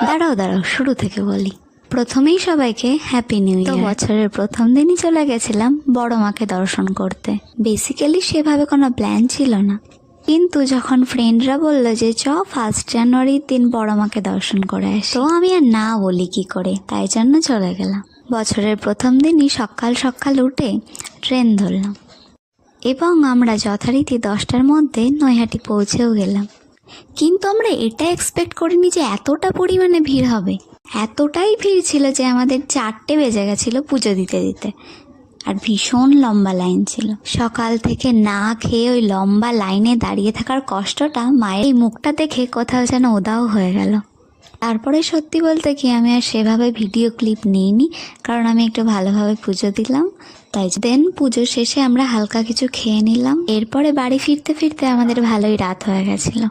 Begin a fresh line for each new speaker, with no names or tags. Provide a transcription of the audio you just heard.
দাঁড়াও দাঁড়াও, শুরু থেকে বলি। প্রথমেই সবাইকে হ্যাপি নিউ ইয়ার। তো বছরের প্রথম দিনই চলে গেছিলাম বড় মাকে দর্শন করতে। বেসিক্যালি সেভাবে কোনো প্ল্যান ছিল না, কিন্তু যখন ফ্রেন্ডরা বললো যে 1 জানুয়ারির দিন বড় মাকে দর্শন করে আসি, তো আমি আর না বলি কি করে, তাই জন্য চলে গেলাম। বছরের প্রথম দিনই সকাল সকাল উঠে ট্রেন ধরলাম এবং আমরা যথারীতি 10টার মধ্যে নৈহাটি পৌঁছেও গেলাম। কিন্তু আমরা এটা এক্সপেক্ট করিনি যে এতটা পরিমাণে ভিড় হবে। এতটাই ভিড় ছিল যে আমাদের 4টে বেজে গেছিলো পুজো দিতে দিতে, আর ভীষণ লম্বা লাইন ছিল। সকাল থেকে না খেয়ে ওই লম্বা লাইনে দাঁড়িয়ে থাকার কষ্টটা মায়ের এই মুখটা দেখে কোথাও যেন উদাও হয়ে গেল। তারপরে সত্যি বলতে কি আমি আর সেভাবে ভিডিও ক্লিপ নিইনি, কারণ আমি একটু ভালোভাবে পুজো দিলাম। তাই দেন পুজো শেষে আমরা হালকা কিছু খেয়ে নিলাম। এরপরে বাড়ি ফিরতে ফিরতে আমাদের ভালোই রাত হয়ে গেছিলো।